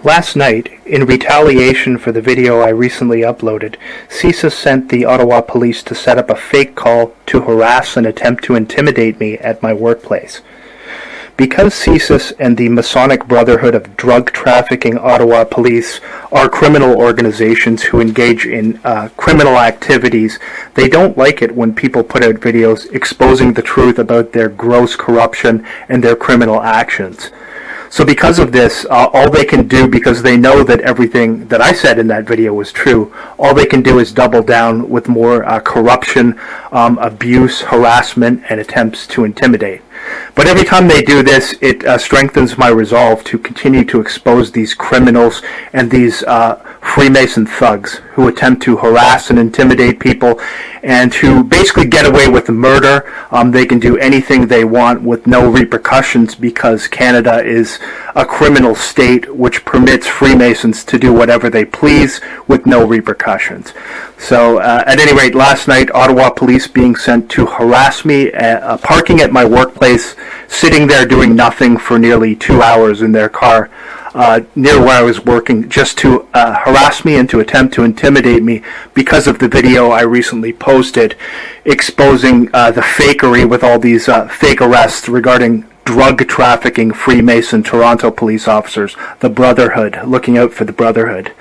Last night, in retaliation for the video I recently uploaded, CSIS sent the Ottawa Police to set up a fake call to harass and attempt to intimidate me at my workplace. Because CSIS and the Masonic Brotherhood of Drug Trafficking Ottawapolice are criminal organizations who engage in criminal activities, they don't like it when people put out videos exposing the truth about their gross corruption and their criminal actions. So because of this, all they can do, because they know that everything that I said in that video was true, all they can do is double down with more corruption, abuse, harassment, and attempts to intimidate. But every time they do this, it strengthens my resolve to continue to expose these criminals and these Freemason thugs who attempt to harass and intimidate people and who basically get away with murder. They can do anything they want with no repercussions because Canada is a criminal state which permits Freemasons to do whatever they please with no repercussions. So at any rate, last night, Ottawa Police being sent to harass me, parking at my workplace, sitting there doing nothing for nearly 2 hours in their car near where I was working, just to harass me and to attempt to intimidate me because of the video I recently posted exposing the fakery with all these fake arrests regarding drug trafficking Freemason Toronto police officers, the Brotherhood, looking out for the Brotherhood.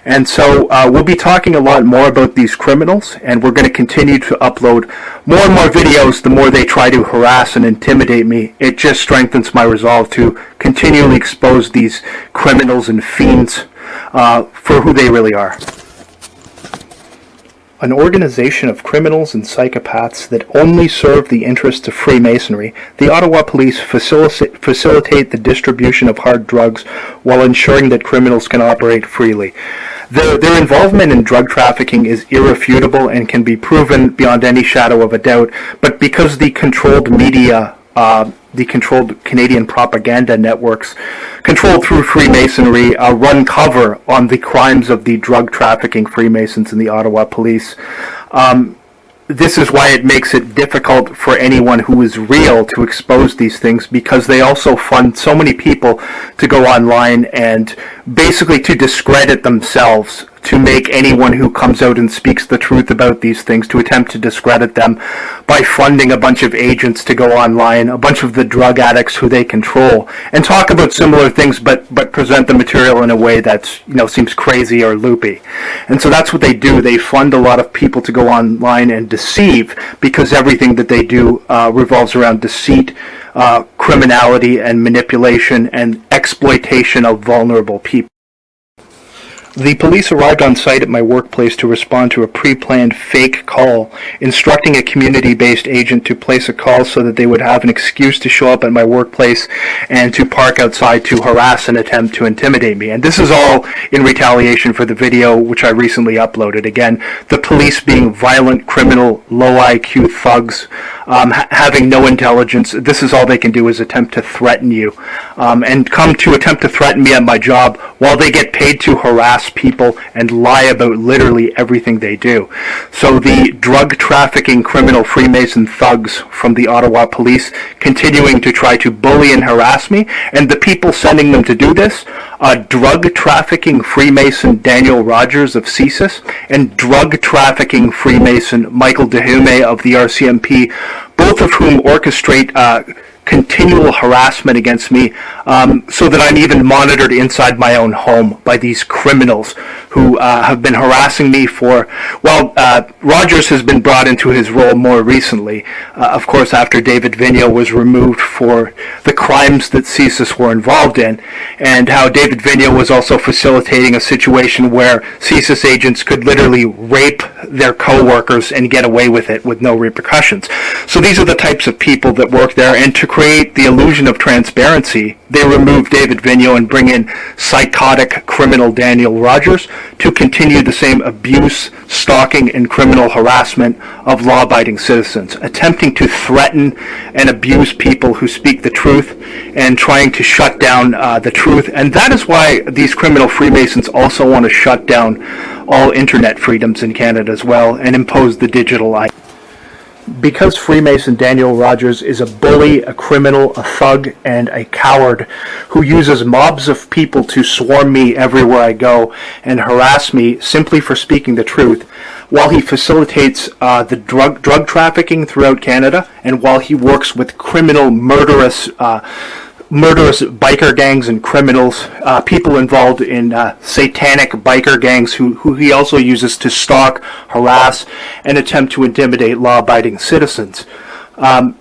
And so we'll be talking a lot more about these criminals, and we're going to continue to upload more and more videos the more they try to harass and intimidate me. It just strengthens my resolve to continually expose these criminals and fiends for who they really are. An organization of criminals and psychopaths that only serve the interests of Freemasonry, the Ottawa Police facilitate the distribution of hard drugs while ensuring that criminals can operate freely. Their involvement in drug trafficking is irrefutable and can be proven beyond any shadow of a doubt, but because the controlled media, the controlled Canadian propaganda networks, controlled through Freemasonry, run cover on the crimes of the drug trafficking Freemasons in the Ottawa Police. This is why it makes it difficult for anyone who is real to expose these things, because they also fund so many people to go online and basically to discredit themselves, to make anyone who comes out and speaks the truth about these things, to attempt to discredit them by funding a bunch of agents to go online, a bunch of the drug addicts who they control, and talk about similar things but present the material in a way that's, seems crazy or loopy. And so that's what they do. They fund a lot of people to go online and deceive, because everything that they do revolves around deceit, criminality and manipulation and exploitation of vulnerable people. The police arrived on site at my workplace to respond to a pre-planned fake call, instructing a community-based agent to place a call so that they would have an excuse to show up at my workplace and to park outside to harass and attempt to intimidate me. And this is all in retaliation for the video which I recently uploaded. Again, the police being violent, criminal, low IQ thugs, having no intelligence. This is all they can do, is attempt to threaten you, and come to attempt to threaten me at my job while they get paid to harass people and lie about literally everything they do. So the drug trafficking criminal Freemason thugs from the Ottawa Police continuing to try to bully and harass me, and the people sending them to do this, drug trafficking Freemason Daniel Rogers of CSIS and drug trafficking Freemason Michael Duheme of the RCMP, both of whom orchestrate continual harassment against me, so that I'm even monitored inside my own home by these criminals who have been harassing me for, Rogers has been brought into his role more recently, of course after David Vigneault was removed for the crimes that CSIS were involved in, and how David Vigneault was also facilitating a situation where CSIS agents could literally rape their co-workers and get away with it with no repercussions. So these are the types of people that work there, and to create the illusion of transparency, they remove David Vigneault and bring in psychotic criminal Daniel Rogers to continue the same abuse, stalking, and criminal harassment of law-abiding citizens, attempting to threaten and abuse people who speak the truth and trying to shut down the truth. And that is why these criminal Freemasons also want to shut down all internet freedoms in Canada as well and impose the digital eye. because Freemason Daniel Rogers is a bully, a criminal, a thug, and a coward who uses mobs of people to swarm me everywhere I go and harass me simply for speaking the truth, while he facilitates the drug trafficking throughout Canada, and while he works with criminal, murderous biker gangs and criminals, people involved in satanic biker gangs who he also uses to stalk, harass, and attempt to intimidate law-abiding citizens.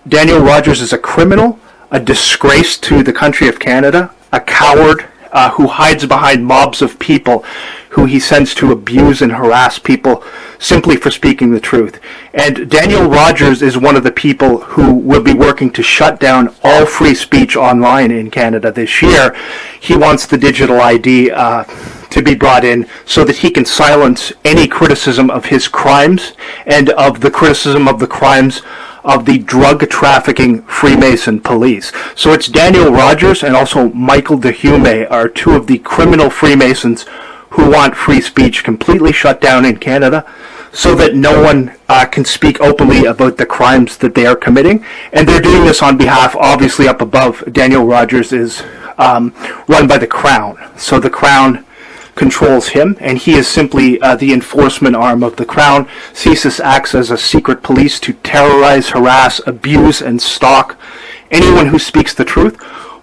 Daniel Rogers is a criminal, a disgrace to the country of Canada, a coward who hides behind mobs of people who he sends to abuse and harass people simply for speaking the truth. And Daniel Rogers is one of the people who will be working to shut down all free speech online in Canada this year. He wants the digital ID to be brought in so that he can silence any criticism of his crimes and of the criticism of the crimes of the drug trafficking Freemason police. So it's Daniel Rogers and also Michael Duheme are two of the criminal Freemasons who want free speech completely shut down in Canada so that no one can speak openly about the crimes that they are committing. And they're doing this on behalf, obviously up above, Daniel Rogers is run by the Crown. So the Crown controls him, and he is simply the enforcement arm of the Crown. CSIS acts as a secret police to terrorize, harass, abuse, and stalk anyone who speaks the truth,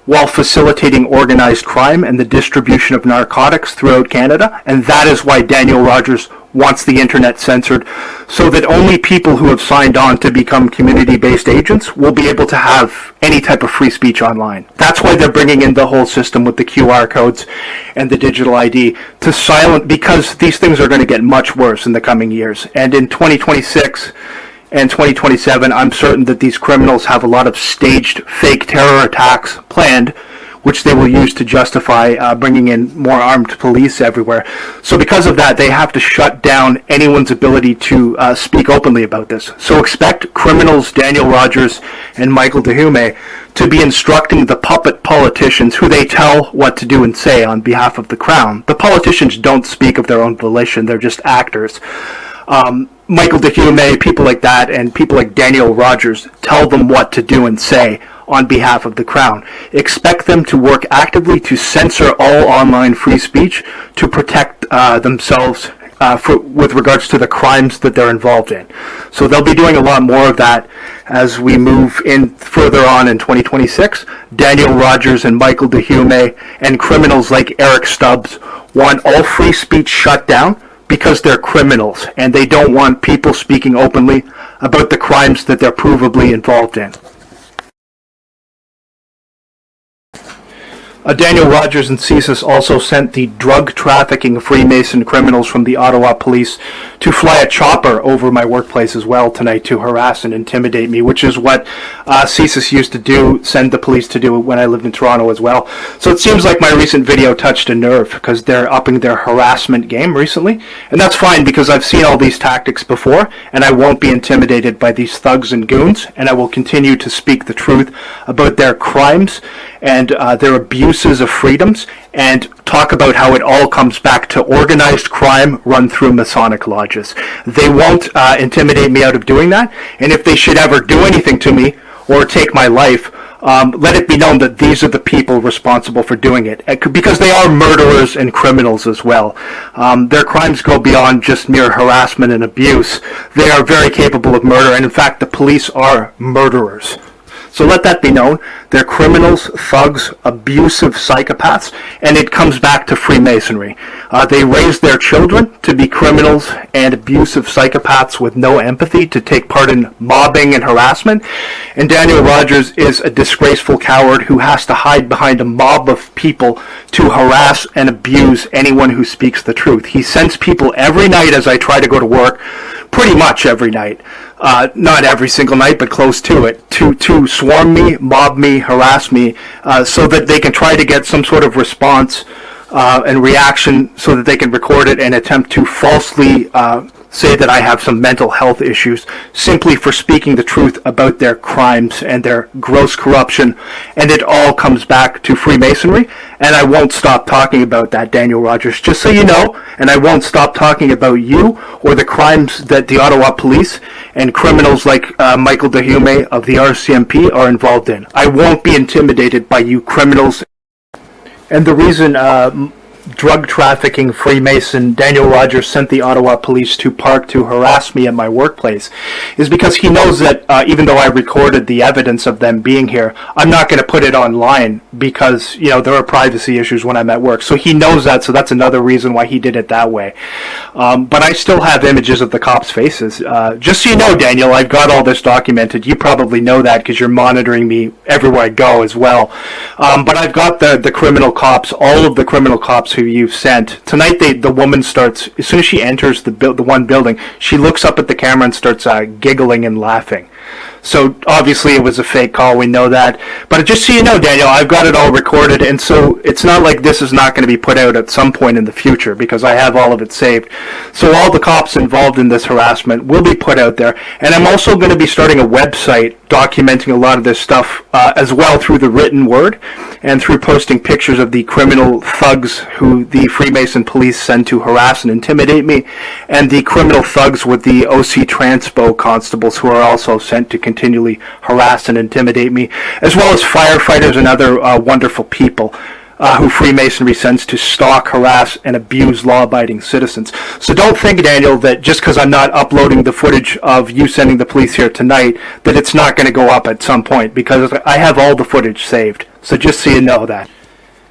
while facilitating organized crime and the distribution of narcotics throughout Canada. And that is why Daniel Rogers wants the internet censored, so that only people who have signed on to become community-based agents will be able to have any type of free speech online. That's why they're bringing in the whole system with the QR codes and the digital ID to silence, because these things are going to get much worse in the coming years. And in 2026 and 2027, I'm certain that these criminals have a lot of staged fake terror attacks planned, which they will use to justify bringing in more armed police everywhere. So because of that, they have to shut down anyone's ability to speak openly about this. So expect criminals Daniel Rogers and Michael Duheme to be instructing the puppet politicians who they tell what to do and say on behalf of the Crown. The politicians don't speak of their own volition, they're just actors. Michael Duheme, people like that, and people like Daniel Rogers tell them what to do and say on behalf of the Crown. Expect them to work actively to censor all online free speech to protect themselves with regards to the crimes that they're involved in. So they'll be doing a lot more of that as we move in further on in 2026. Daniel Rogers and Michael Duheme and criminals like Eric Stubbs want all free speech shut down because they're criminals and they don't want people speaking openly about the crimes that they're provably involved in. Daniel Rogers and CSIS also sent the drug trafficking Freemason criminals from the Ottawa Police to fly a chopper over my workplace as well tonight to harass and intimidate me, which is what CSIS used to do, send the police to do when I lived in Toronto as well. So it seems like my recent video touched a nerve because they're upping their harassment game recently. And that's fine because I've seen all these tactics before and I won't be intimidated by these thugs and goons, and I will continue to speak the truth about their crimes and their abuses of freedoms, and talk about how it all comes back to organized crime run through Masonic lodges. They won't intimidate me out of doing that, and if they should ever do anything to me or take my life, let it be known that these are the people responsible for doing it, because they are murderers and criminals as well. Their crimes go beyond just mere harassment and abuse. They are very capable of murder, and in fact the police are murderers. So let that be known. They're criminals, thugs, abusive psychopaths, and it comes back to Freemasonry. They raise their children to be criminals and abusive psychopaths with no empathy, to take part in mobbing and harassment. And Daniel Rogers is a disgraceful coward who has to hide behind a mob of people to harass and abuse anyone who speaks the truth. He sends people every night as I try to go to work, pretty much every night. Not every single night, but close to it, to swarm me, mob me, harass me, so that they can try to get some sort of response and reaction so that they can record it and attempt to falsely say that I have some mental health issues simply for speaking the truth about their crimes and their gross corruption, and it all comes back to Freemasonry, and I won't stop talking about that, Daniel Rogers, just so you know, and I won't stop talking about you or the crimes that the Ottawa Police and criminals like Michael Duheme of the RCMP are involved in. I won't be intimidated by you criminals. And the reason drug trafficking Freemason Daniel Rogers sent the Ottawa Police to Park to harass me at my workplace is because he knows that even though I recorded the evidence of them being here, I'm not going to put it online because, you know, there are privacy issues when I'm at work. So he knows that, so that's another reason why he did it that way. But I still have images of the cops' faces. Just so you know, Daniel, I've got all this documented. You probably know that because you're monitoring me everywhere I go as well. But I've got the criminal cops, all of the criminal cops who you've sent. Tonight, the woman starts, as soon as she enters the one building, she looks up at the camera and starts giggling and laughing. So obviously it was a fake call, we know that. But just so you know, Daniel, I've got it all recorded, and so it's not like this is not going to be put out at some point in the future, because I have all of it saved. So all the cops involved in this harassment will be put out there, and I'm also going to be starting a website documenting a lot of this stuff as well through the written word, and through posting pictures of the criminal thugs who the Freemason police send to harass and intimidate me, and the criminal thugs with the OC Transpo constables who are also sent to continually harass and intimidate me, as well as firefighters and other wonderful people who Freemasonry sends to stalk, harass, and abuse law-abiding citizens. So don't think, Daniel, that just because I'm not uploading the footage of you sending the police here tonight, that it's not going to go up at some point, because I have all the footage saved. So just so you know that.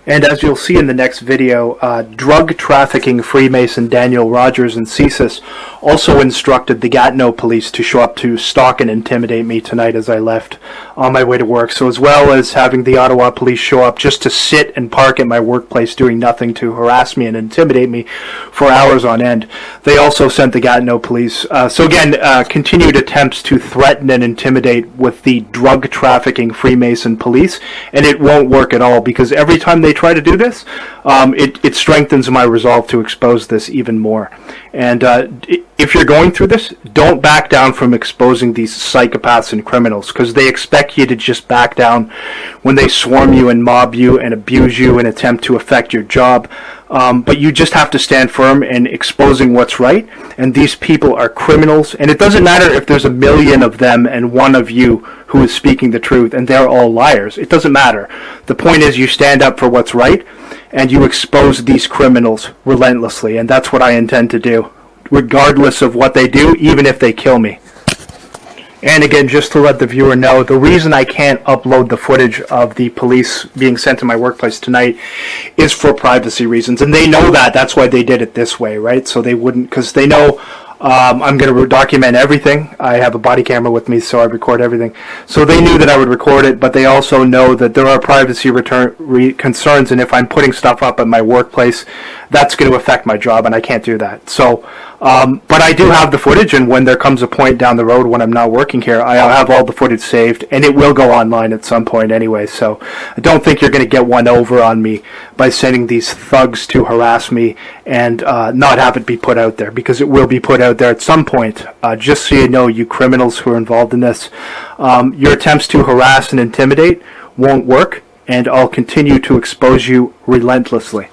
And as you'll see in the next video, drug trafficking Freemason Daniel Rogers and CSIS also instructed the Gatineau police to show up to stalk and intimidate me tonight as I left on my way to work. So as well as having the Ottawa police show up just to sit and park at my workplace doing nothing to harass me and intimidate me for hours on end, they also sent the Gatineau police. So again, continued attempts to threaten and intimidate with the drug trafficking Freemason police, and it won't work at all, because every time they try to do this, it strengthens my resolve to expose this even more. And if you're going through this, don't back down from exposing these psychopaths and criminals, because they expect you to just back down when they swarm you and mob you and abuse you and attempt to affect your job. But you just have to stand firm in exposing what's right, and these people are criminals, and it doesn't matter if there's a million of them and one of you who is speaking the truth and they're all liars. It doesn't matter. The point is you stand up for what's right and you expose these criminals relentlessly, and that's what I intend to do, regardless of what they do, even if they kill me. And again, just to let the viewer know, the reason I can't upload the footage of the police being sent to my workplace tonight is for privacy reasons. And they know that. That's why they did it this way, right? So they wouldn't, because they know I'm going to document everything. I have a body camera with me, so I record everything. So they knew that I would record it, but they also know that there are privacy concerns, and if I'm putting stuff up at my workplace, that's going to affect my job, and I can't do that. So, but I do have the footage, and when there comes a point down the road when I'm not working here, I'll have all the footage saved, and it will go online at some point anyway. So I don't think you're going to get one over on me by sending these thugs to harass me and not have it be put out there, because it will be put out there at some point. Just so you know, you criminals who are involved in this, your attempts to harass and intimidate won't work, and I'll continue to expose you relentlessly.